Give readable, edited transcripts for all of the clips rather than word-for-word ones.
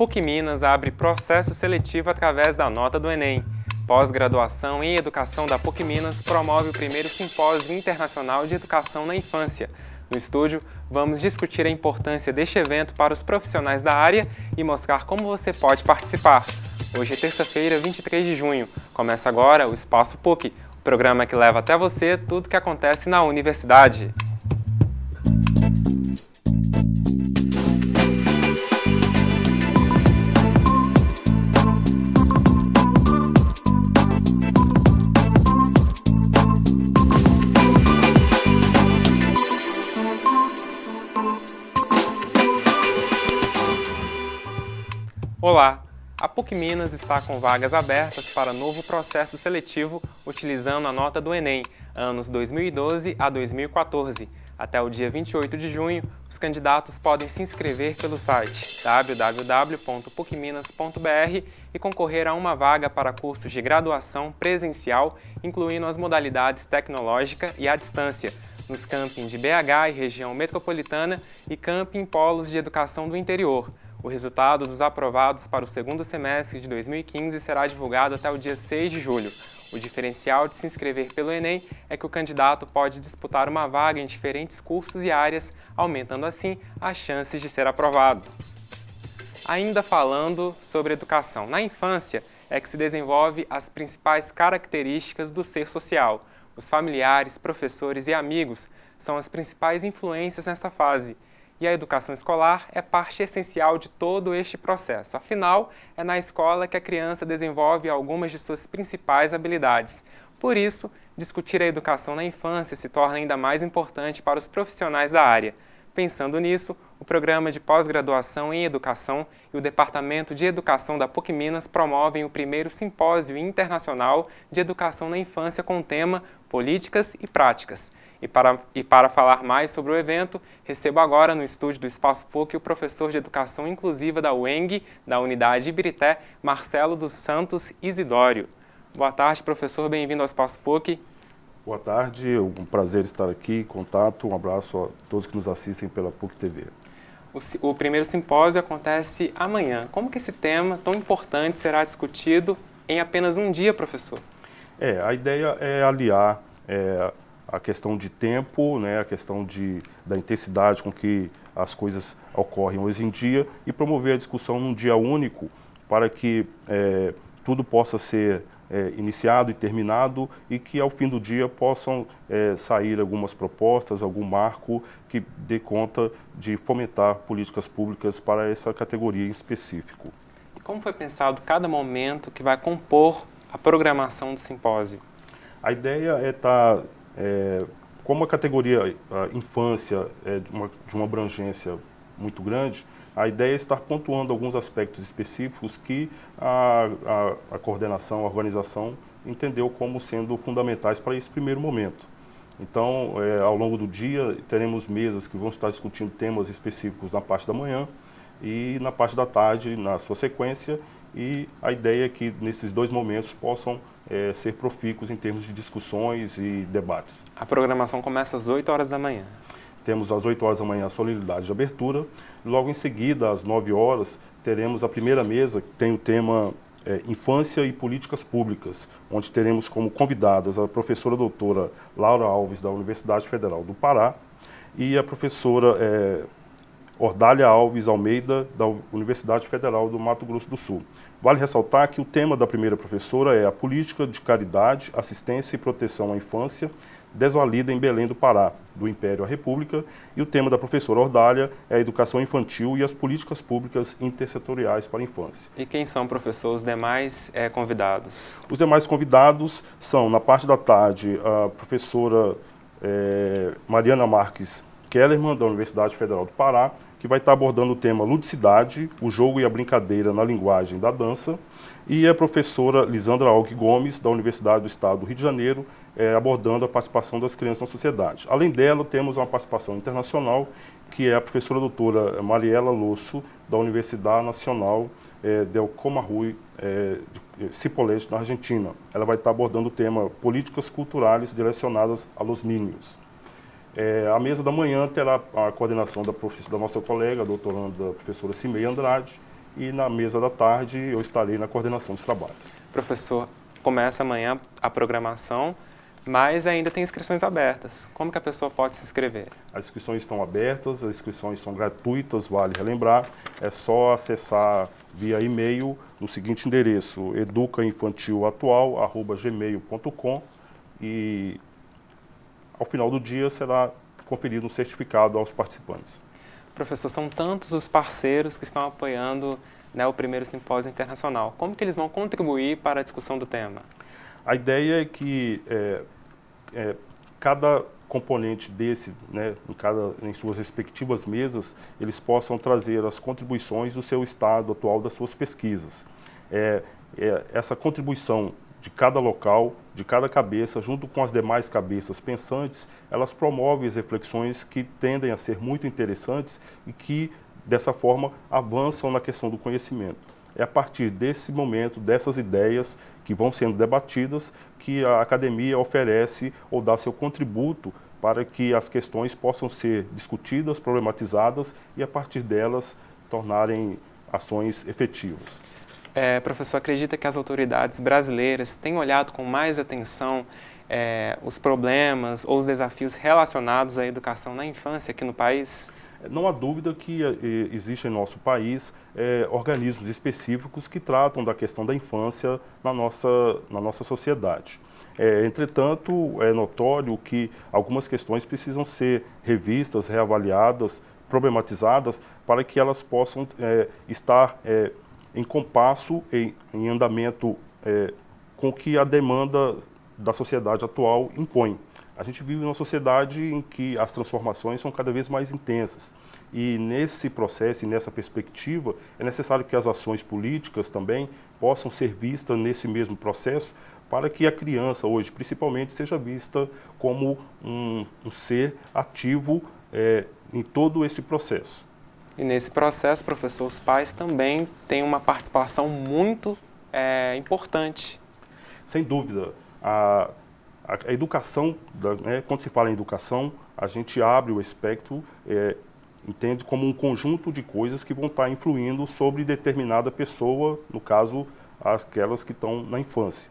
PUC Minas abre processo seletivo através da nota do Enem. Pós-graduação em Educação da PUC Minas promove o primeiro Simpósio Internacional de Educação na Infância. No estúdio, vamos discutir a importância deste evento para os profissionais da área e mostrar como você pode participar. Hoje é terça-feira, 23 de junho. Começa agora o Espaço PUC, o programa que leva até você tudo o que acontece na universidade. Olá! A PUC Minas está com vagas abertas para novo processo seletivo utilizando a nota do Enem, anos 2012 a 2014. Até o dia 28 de junho, os candidatos podem se inscrever pelo site www.pucminas.br e concorrer a uma vaga para cursos de graduação presencial, incluindo as modalidades tecnológica e à distância, nos camping de BH e região metropolitana e camping polos de educação do interior. O resultado dos aprovados para o segundo semestre de 2015 será divulgado até o dia 6 de julho. O diferencial de se inscrever pelo Enem é que o candidato pode disputar uma vaga em diferentes cursos e áreas, aumentando assim as chances de ser aprovado. Ainda falando sobre educação, na infância é que se desenvolve as principais características do ser social. Os familiares, professores e amigos são as principais influências nesta fase. E a educação escolar é parte essencial de todo este processo. Afinal, é na escola que a criança desenvolve algumas de suas principais habilidades. Por isso, discutir a educação na infância se torna ainda mais importante para os profissionais da área. Pensando nisso, o programa de pós-graduação em educação e o Departamento de Educação da PUC Minas promovem o primeiro Simpósio Internacional de Educação na Infância com o tema Políticas e Práticas. E para falar mais sobre o evento, recebo agora no estúdio do Espaço PUC o professor de Educação Inclusiva da UENG, da Unidade Ibirité, Marcelo dos Santos Isidório. Boa tarde, professor. Bem-vindo ao Espaço PUC. Boa tarde, é um prazer estar aqui em contato. Um abraço a todos que nos assistem pela PUC TV. O primeiro simpósio acontece amanhã. Como que esse tema tão importante será discutido em apenas um dia, professor? A ideia é aliar a questão de tempo, a questão da intensidade com que as coisas ocorrem hoje em dia e promover a discussão num dia único para que tudo possa ser iniciado e terminado e que ao fim do dia possam sair algumas propostas, algum marco que dê conta de fomentar políticas públicas para essa categoria em específico. E como foi pensado cada momento que vai compor a programação do simpósio? A ideia é estar, como a categoria infância é de uma abrangência muito grande, a ideia é estar pontuando alguns aspectos específicos que a coordenação, a organização entendeu como sendo fundamentais para esse primeiro momento. Então, ao longo do dia, teremos mesas que vão estar discutindo temas específicos na parte da manhã e na parte da tarde, na sua sequência, e a ideia é que nesses dois momentos possam ser profícuos em termos de discussões e debates. A programação começa às 8 horas da manhã. Temos às 8 horas da manhã a solenidade de abertura. Logo em seguida, às 9 horas, teremos a primeira mesa, que tem o tema Infância e Políticas Públicas, onde teremos como convidadas a professora doutora Laura Alves, da Universidade Federal do Pará, e a professora Ordália Alves Almeida, da Universidade Federal do Mato Grosso do Sul. Vale ressaltar que o tema da primeira professora é a Política de Caridade, Assistência e Proteção à Infância, desvalida em Belém do Pará, do Império à República, e o tema da professora Ordália é a Educação Infantil e as Políticas Públicas Intersetoriais para a Infância. E quem são, professor, os demais convidados? Os demais convidados são, na parte da tarde, a professora Mariana Marques Kellerman, da Universidade Federal do Pará, que vai estar abordando o tema Ludicidade, o jogo e a brincadeira na linguagem da dança, e a professora Lisandra Alck Gomes, da Universidade do Estado do Rio de Janeiro, abordando a participação das crianças na sociedade. Além dela, temos uma participação internacional, que é a professora doutora Mariela Losso, da Universidade Nacional del Comarruy, de Cipolletti, na Argentina. Ela vai estar abordando o tema Políticas Culturais Direcionadas a los Niños. A mesa da manhã terá a coordenação da nossa colega, a doutoranda professora Cimei Andrade, e na mesa da tarde eu estarei na coordenação dos trabalhos. Professor, começa amanhã a programação, mas ainda tem inscrições abertas. Como que a pessoa pode se inscrever? As inscrições estão abertas, as inscrições são gratuitas, vale relembrar. É só acessar via e-mail no seguinte endereço, educainfantilatual@gmail.com, e ao final do dia será conferido um certificado aos participantes. Professor, são tantos os parceiros que estão apoiando, né, o primeiro simpósio internacional. Como que eles vão contribuir para a discussão do tema? A ideia é que cada componente desse, né, em suas respectivas mesas, eles possam trazer as contribuições do seu estado atual, das suas pesquisas. Essa contribuição de cada local, de cada cabeça, junto com as demais cabeças pensantes, elas promovem as reflexões que tendem a ser muito interessantes e que, dessa forma, avançam na questão do conhecimento. É a partir desse momento, dessas ideias que vão sendo debatidas, que a academia oferece ou dá seu contributo para que as questões possam ser discutidas, problematizadas e, a partir delas, tornarem ações efetivas. Professor, acredita que as autoridades brasileiras têm olhado com mais atenção os problemas ou os desafios relacionados à educação na infância aqui no país? Não há dúvida que existem em nosso país organismos específicos que tratam da questão da infância na nossa sociedade. Entretanto, é notório que algumas questões precisam ser revistas, reavaliadas, problematizadas, para que elas possam estar em compasso, em andamento com o que a demanda da sociedade atual impõe. A gente vive numa sociedade em que as transformações são cada vez mais intensas. E nesse processo e nessa perspectiva, é necessário que as ações políticas também possam ser vistas nesse mesmo processo, para que a criança hoje, principalmente, seja vista como um ser ativo em todo esse processo. E nesse processo, professor, os pais também têm uma participação muito importante. Sem dúvida. A educação, quando se fala em educação, a gente abre o espectro, entende como um conjunto de coisas que vão estar influindo sobre determinada pessoa, no caso, aquelas que estão na infância.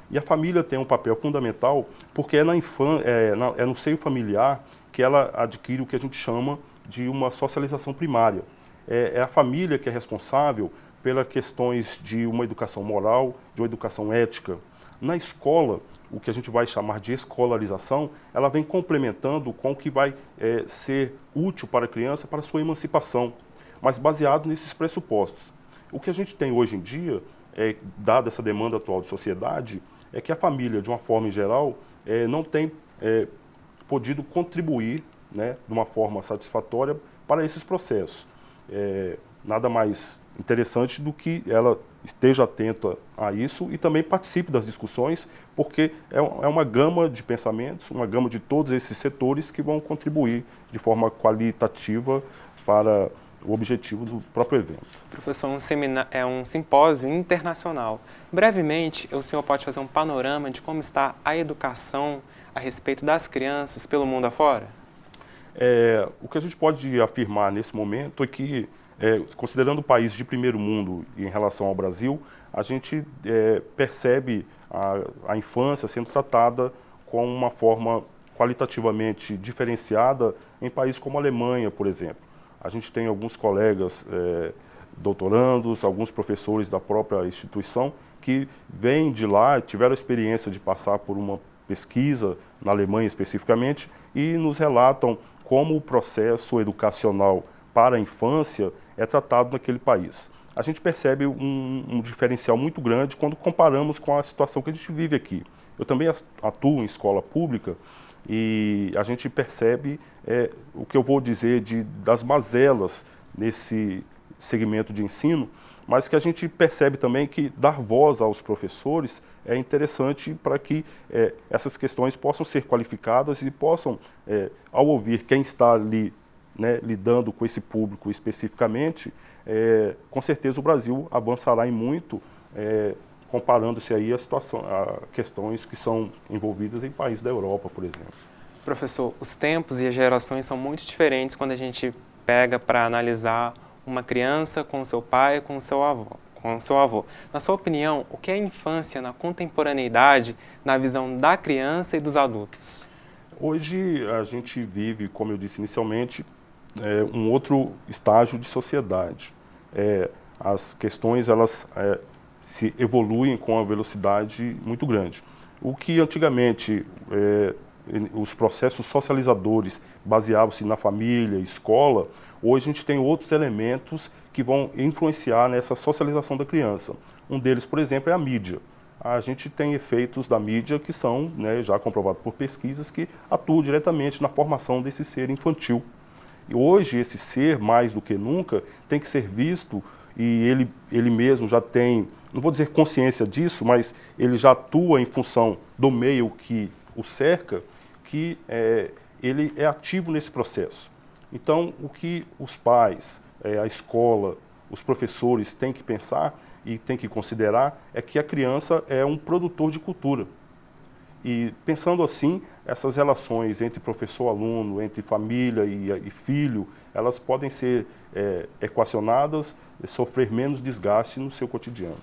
E a família tem um papel fundamental, porque é no seio familiar que ela adquire o que a gente chama de uma socialização primária. É a família que é responsável pelas questões de uma educação moral, de uma educação ética. Na escola, o que a gente vai chamar de escolarização, ela vem complementando com o que vai ser útil para a criança, para a sua emancipação, mas baseado nesses pressupostos. O que a gente tem hoje em dia, dada essa demanda atual de sociedade, é que a família, de uma forma em geral, não tem podido contribuir, né, de uma forma satisfatória para esses processos. Nada mais interessante do que ela esteja atenta a isso e também participe das discussões, porque é uma gama de pensamentos, uma gama de todos esses setores que vão contribuir de forma qualitativa para o objetivo do próprio evento. Professor, é um simpósio internacional. Brevemente, o senhor pode fazer um panorama de como está a educação a respeito das crianças pelo mundo afora? O que a gente pode afirmar nesse momento é que, considerando o país de primeiro mundo em relação ao Brasil, a gente percebe a infância sendo tratada com uma forma qualitativamente diferenciada em países como a Alemanha, por exemplo. A gente tem alguns colegas doutorandos, alguns professores da própria instituição que vêm de lá, tiveram a experiência de passar por uma pesquisa na Alemanha especificamente e nos relatam como o processo educacional para a infância é tratado naquele país. A gente percebe um diferencial muito grande quando comparamos com a situação que a gente vive aqui. Eu também atuo em escola pública e a gente percebe o que eu vou dizer das mazelas nesse segmento de ensino, mas que a gente percebe também que dar voz aos professores é interessante para que essas questões possam ser qualificadas e possam, ao ouvir quem está ali, né, lidando com esse público especificamente, com certeza o Brasil avançará em muito, comparando-se aí a questões que são envolvidas em países da Europa, por exemplo. Professor, os tempos e as gerações são muito diferentes quando a gente pega para analisar uma criança com seu pai, com seu avô. Na sua opinião, o que é a infância na contemporaneidade, na visão da criança e dos adultos? Hoje a gente vive, como eu disse inicialmente, um outro estágio de sociedade. As questões elas se evoluem com uma velocidade muito grande. O que antigamente os processos socializadores baseavam-se na família, escola, hoje a gente tem outros elementos que vão influenciar nessa socialização da criança. Um deles, por exemplo, é a mídia. A gente tem efeitos da mídia que são, já comprovados por pesquisas, que atuam diretamente na formação desse ser infantil. E hoje esse ser, mais do que nunca, tem que ser visto e ele mesmo já tem, não vou dizer consciência disso, mas ele já atua em função do meio que o cerca, que ele é ativo nesse processo. Então, o que os pais, a escola, os professores têm que pensar e têm que considerar é que a criança é um produtor de cultura. E pensando assim, essas relações entre professor-aluno, entre família e filho, elas podem ser equacionadas, sofrer menos desgaste no seu cotidiano.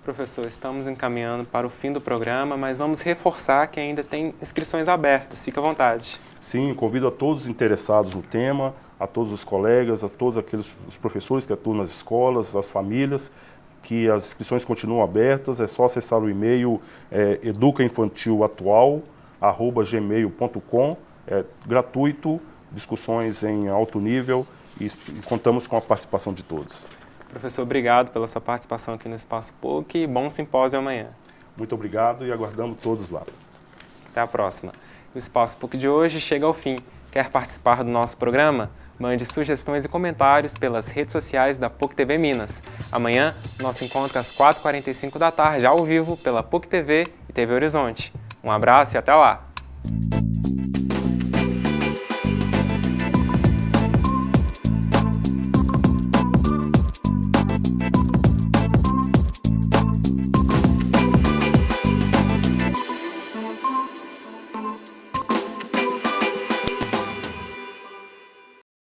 Professor, estamos encaminhando para o fim do programa, mas vamos reforçar que ainda tem inscrições abertas. Fique à vontade. Sim, convido a todos os interessados no tema, a todos os colegas, a todos os professores que atuam nas escolas, as famílias, que as inscrições continuam abertas. É só acessar o e-mail educainfantilatual@gmail.com. É gratuito, discussões em alto nível e contamos com a participação de todos. Professor, obrigado pela sua participação aqui no Espaço PUC e bom simpósio amanhã. Muito obrigado e aguardamos todos lá. Até a próxima. O Espaço PUC de hoje chega ao fim. Quer participar do nosso programa? Mande sugestões e comentários pelas redes sociais da PUC TV Minas. Amanhã, nosso encontro às 4h45 da tarde, ao vivo, pela PUC TV e TV Horizonte. Um abraço e até lá!